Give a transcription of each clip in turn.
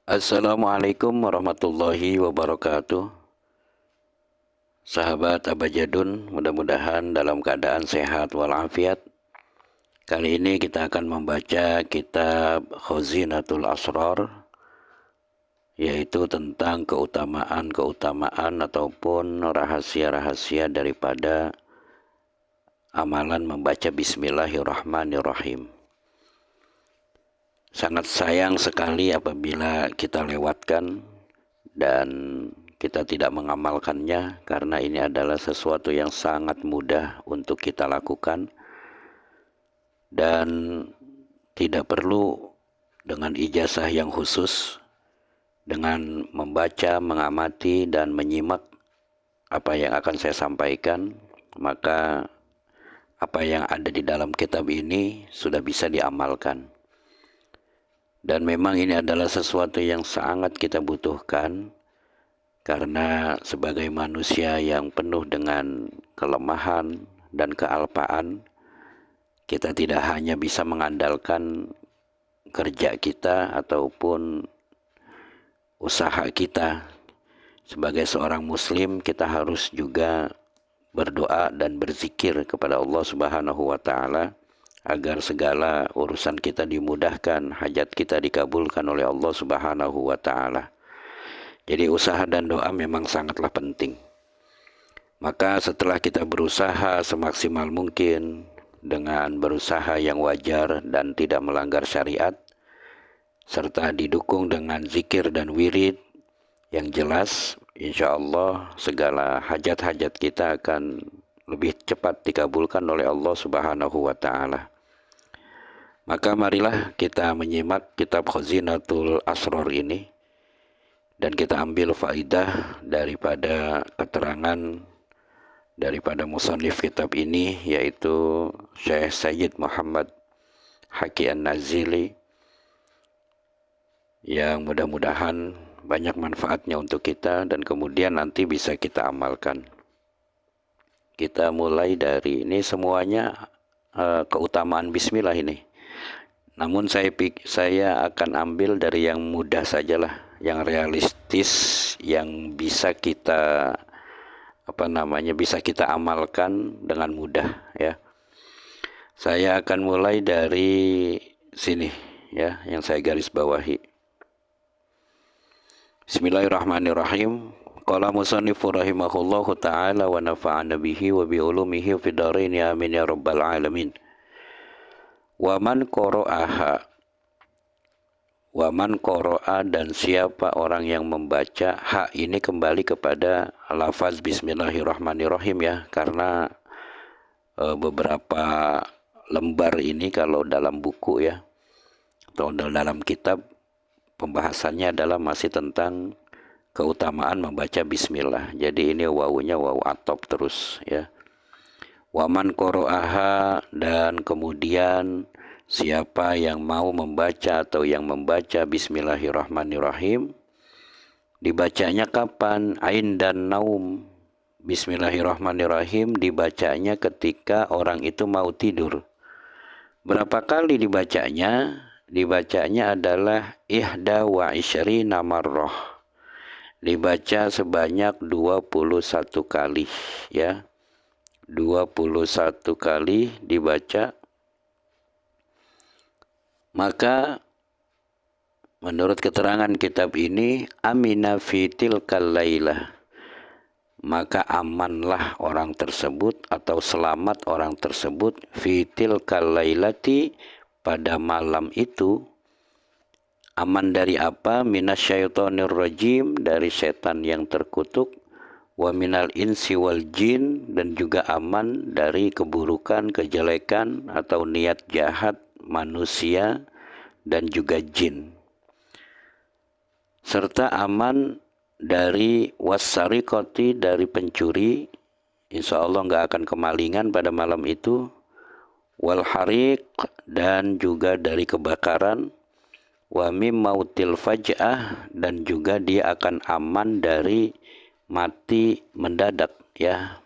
Assalamualaikum warahmatullahi wabarakatuh. Sahabat Abajadun, mudah-mudahan dalam keadaan sehat walafiat. Kali ini kita akan membaca kitab Khazinatul Asrar, yaitu tentang keutamaan-keutamaan ataupun rahasia-rahasia daripada amalan membaca Bismillahirrahmanirrahim. Sangat sayang sekali apabila kita lewatkan dan kita tidak mengamalkannya, karena ini adalah sesuatu yang sangat mudah untuk kita lakukan dan tidak perlu dengan ijazah yang khusus. Dengan membaca, mengamati dan menyimak apa yang akan saya sampaikan, maka apa yang ada di dalam kitab ini sudah bisa diamalkan. Dan memang ini adalah sesuatu yang sangat kita butuhkan, karena sebagai manusia yang penuh dengan kelemahan dan kealpaan, kita tidak hanya bisa mengandalkan kerja kita ataupun usaha kita. Sebagai seorang muslim, kita harus juga berdoa dan berzikir kepada Allah Subhanahu wa taala agar segala urusan kita dimudahkan, hajat kita dikabulkan oleh Allah Subhanahu wa taala. Jadi usaha dan doa memang sangatlah penting. Maka setelah kita berusaha semaksimal mungkin dengan berusaha yang wajar dan tidak melanggar syariat, serta didukung dengan zikir dan wirid yang jelas, insya Allah segala hajat-hajat kita akan lebih cepat dikabulkan oleh Allah Subhanahu wa taala. Maka marilah kita menyimak kitab Khazinatul Asrar ini dan kita ambil faidah daripada keterangan daripada musannif kitab ini, yaitu Syekh Sayyid Muhammad Haki An-Nazili, yang mudah-mudahan banyak manfaatnya untuk kita dan kemudian nanti bisa kita amalkan. Kita mulai dari ini semuanya keutamaan bismillah ini. Namun saya akan ambil dari yang mudah sajalah, yang realistis, yang bisa kita bisa kita amalkan dengan mudah ya. Saya akan mulai dari sini ya, yang saya garis bawahi. Bismillahirrahmanirrahim. Qala musannifu rahimahullahu ta'ala wa nafa'ana bihi wa bi ulumihi fid dharain amin ya rabbal alamin. Wa man qara'a dan siapa orang yang membaca, hak ini kembali kepada lafaz bismillahirrahmanirrahim ya, karena beberapa lembar ini kalau dalam buku ya atau dalam kitab pembahasannya adalah masih tentang keutamaan membaca bismillah. Jadi ini wawunya wawu atop terus ya. Waman qara'aha, dan kemudian siapa yang mau membaca atau yang membaca bismillahirrahmanirrahim, dibacanya kapan? Ain dan naum. Bismillahirrahmanirrahim dibacanya ketika orang itu mau tidur. Berapa kali dibacanya? Dibacanya adalah ihda wa isyrina marrah. Dibaca sebanyak 21 kali ya. 21 kali dibaca. Maka menurut keterangan kitab ini, amina fitil kalailah, maka amanlah orang tersebut atau selamat orang tersebut fitil kalailati, pada malam itu. Aman dari apa? Minasyaitonir rajim, dari setan yang terkutuk. Wa minal insi wal jin, dan juga aman dari keburukan, kejelekan atau niat jahat manusia dan juga jin. Serta aman dari wasariqati, dari pencuri, insya Allah nggak akan kemalingan pada malam itu. Wal hariq, dan juga dari kebakaran. Wa mim mautil faj'ah, dan juga dia akan aman dari mati mendadak ya.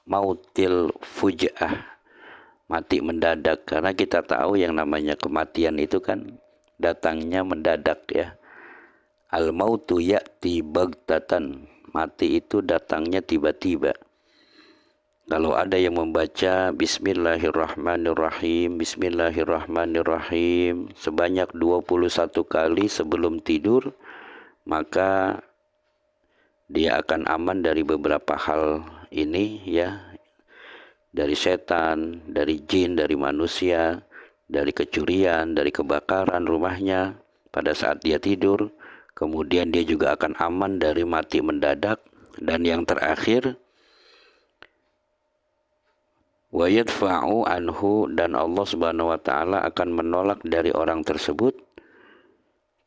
Mautil fuj'ah, mati mendadak, karena kita tahu yang namanya kematian itu kan datangnya mendadak ya. Al-mautu ya'ti baghtatan. Mati itu datangnya tiba-tiba. Kalau ada yang membaca Bismillahirrahmanirrahim, Bismillahirrahmanirrahim sebanyak 21 kali sebelum tidur, maka dia akan aman dari beberapa hal ini ya, dari setan, dari jin, dari manusia, dari kecurian, dari kebakaran rumahnya pada saat dia tidur. Kemudian dia juga akan aman dari mati mendadak. Dan yang terakhir, wa yadfa'u anhu, dan Allah Subhanahu wa taala akan menolak dari orang tersebut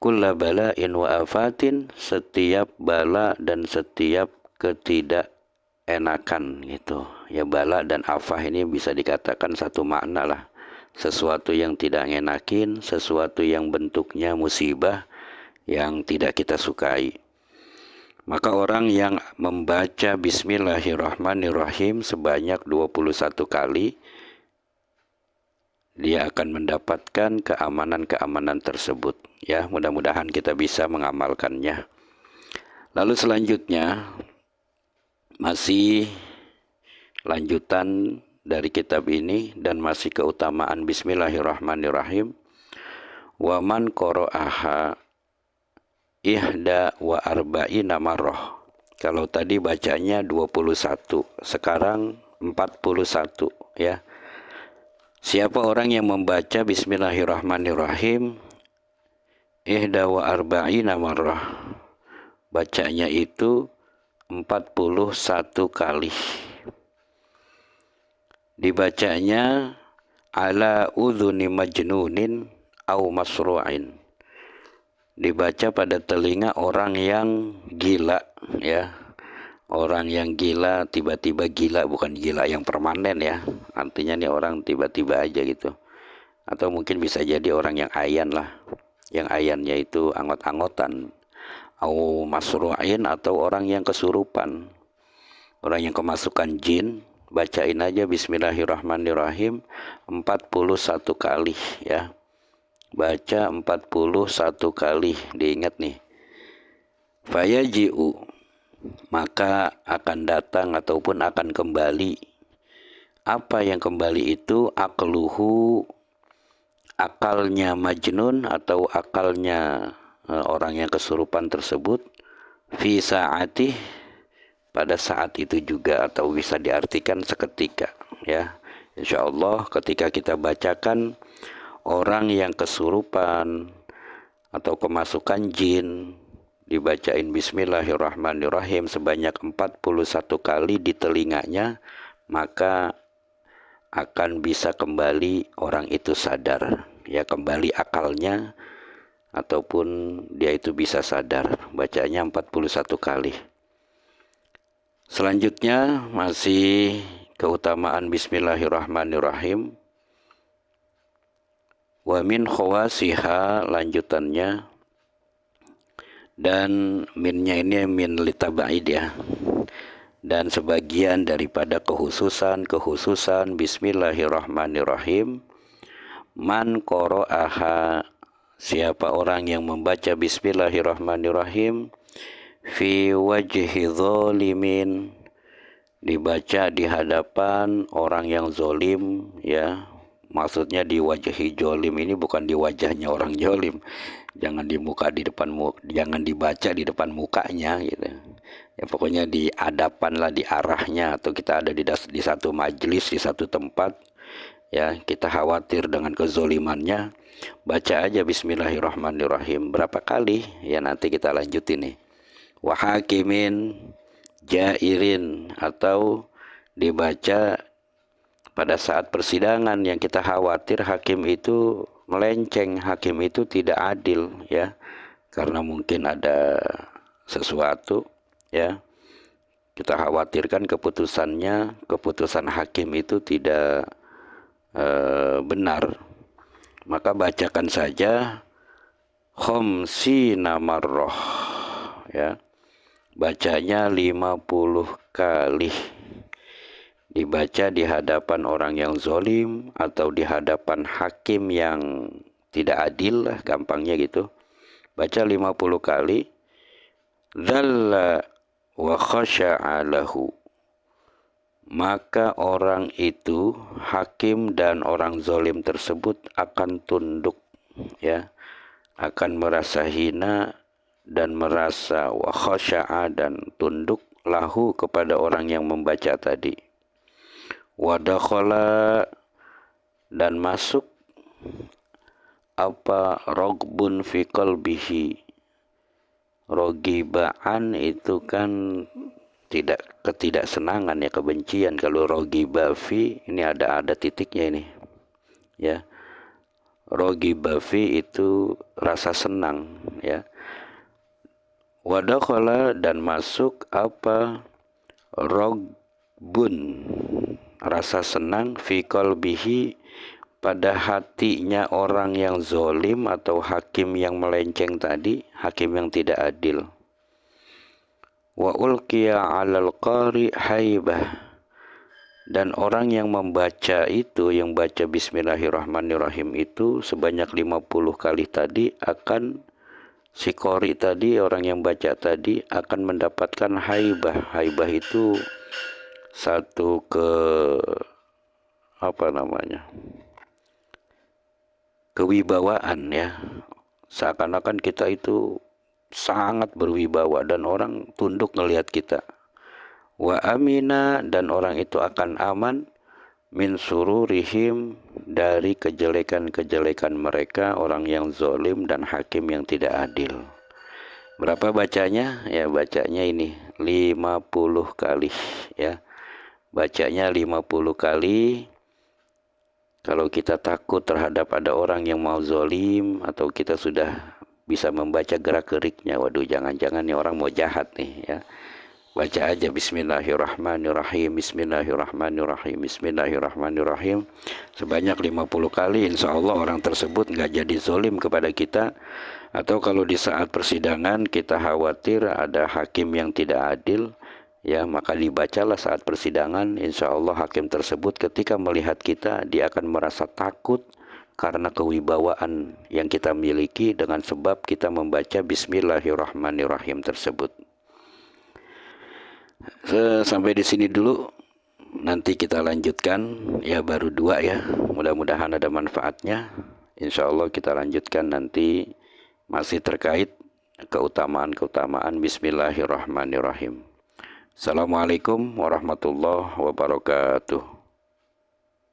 kulla bala'in wa afatin, setiap bala dan setiap ketidakenakan gitu. Ya, bala dan afah ini bisa dikatakan satu makna lah. Sesuatu yang tidak ngenakin, sesuatu yang bentuknya musibah yang tidak kita sukai. Maka orang yang membaca Bismillahirrahmanirrahim sebanyak 21 kali, dia akan mendapatkan keamanan-keamanan tersebut. Ya, mudah-mudahan kita bisa mengamalkannya. Lalu selanjutnya, masih lanjutan dari kitab ini dan masih keutamaan Bismillahirrahmanirrahim. Wa man qara'aha ihda wa arba'ina marrah. Kalau tadi bacanya 21, sekarang 41 ya. Siapa orang yang membaca Bismillahirrahmanirrahim ihda wa arba'ina marrah, bacanya itu 41 kali. Dibacanya ala udhuni majnunin au masru'in, dibaca pada telinga orang yang gila ya. Orang yang gila, tiba-tiba gila, bukan gila yang permanen ya. Artinya nih orang tiba-tiba aja gitu. Atau mungkin bisa jadi orang yang ayan lah. Yang ayannya itu angot-angotan. Au masru'in, atau orang yang kesurupan. Orang yang kemasukan jin, bacain aja Bismillahirrahmanirrahim 41 kali ya. Baca 41 kali, diingat nih. Fayaji'u, maka akan datang ataupun akan kembali. Apa yang kembali itu? Akluhu, akalnya majnun atau akalnya orang yang kesurupan tersebut. Fi sa'atih, pada saat itu juga, atau bisa diartikan seketika ya. Insyaallah ketika kita bacakan orang yang kesurupan atau kemasukan jin, dibacain Bismillahirrahmanirrahim sebanyak 41 kali di telinganya, maka akan bisa kembali orang itu sadar ya, kembali akalnya ataupun dia itu bisa sadar. Bacanya 41 kali. Selanjutnya masih keutamaan Bismillahirrahmanirrahim. Wa min khawasiha, lanjutannya, dan minnya ini min litabaid ya, dan sebagian daripada khususan Bismillahirrahmanirrahim. Man qara'aha, siapa orang yang membaca Bismillahirrahmanirrahim fi wajhi zalimin, dibaca di hadapan orang yang zolim ya. Maksudnya di wajhi zolim ini bukan di wajahnya orang zolim. Jangan di muka, di depan, jangan dibaca di depan mukanya gitu. Ya pokoknya di hadapan lah, di arahnya, atau kita ada di satu majelis, di satu tempat ya, kita khawatir dengan kezolimannya, baca aja Bismillahirrahmanirrahim. Berapa kali ya, nanti kita lanjutin nih. Wa hakimin jairin, atau dibaca pada saat persidangan yang kita khawatir hakim itu melenceng, hakim itu tidak adil ya, karena mungkin ada sesuatu ya, kita khawatirkan keputusan hakim itu tidak benar, maka bacakan saja khamsina marrah ya, bacanya 50 kali. Dibaca di hadapan orang yang zolim atau di hadapan hakim yang tidak adil lah, gampangnya gitu. Baca 50 kali. Dzalla wa khasya'a lahu. Maka orang itu, hakim dan orang zalim tersebut akan tunduk, ya, akan merasa hina dan merasa wa khasya'a dan tunduk lahu kepada orang yang membaca tadi. Wa dakhala dan masuk apa rogbun fi qalbihi. Rogibaan itu kan ketidaksenangan, ya, kebencian. Kalau rogiba fi ini ada titiknya ini, ya. Rogiba fi itu rasa senang, ya. Wadakhala dan masuk apa rogbun rasa senang fi qalbihi pada hatinya orang yang zolim atau hakim yang melenceng tadi, hakim yang tidak adil. Wa ulqiya 'alal qari haibah, dan orang yang membaca itu, yang baca bismillahirrahmanirrahim itu sebanyak 50 kali tadi, akan si qari tadi, orang yang baca tadi akan mendapatkan haibah. Haibah itu satu kewibawaan, ya. Seakan-akan kita itu sangat berwibawa dan orang tunduk melihat kita. Wa amina, dan orang itu akan aman min sururihim, dari kejelekan-kejelekan mereka, orang yang zalim dan hakim yang tidak adil. Berapa bacanya? Ya, bacanya ini 50 kali, ya. Bacanya 50 kali. Kalau kita takut terhadap ada orang yang mau zalim, atau kita sudah bisa membaca gerak-geriknya, waduh, jangan-jangan nih orang mau jahat nih, ya. Baca aja bismillahirrahmanirrahim, bismillahirrahmanirrahim, bismillahirrahmanirrahim sebanyak 50 kali. Insya Allah orang tersebut nggak jadi zalim kepada kita. Atau kalau di saat persidangan kita khawatir ada hakim yang tidak adil, ya, maka dibacalah saat persidangan. Insya Allah hakim tersebut ketika melihat kita, dia akan merasa takut karena kewibawaan yang kita miliki dengan sebab kita membaca bismillahirrahmanirrahim tersebut. Sampai di sini dulu, nanti kita lanjutkan, ya, baru 2, ya. Mudah-mudahan ada manfaatnya. Insya Allah kita lanjutkan nanti, masih terkait keutamaan bismillahirrahmanirrahim. Assalamualaikum warahmatullahi wabarakatuh.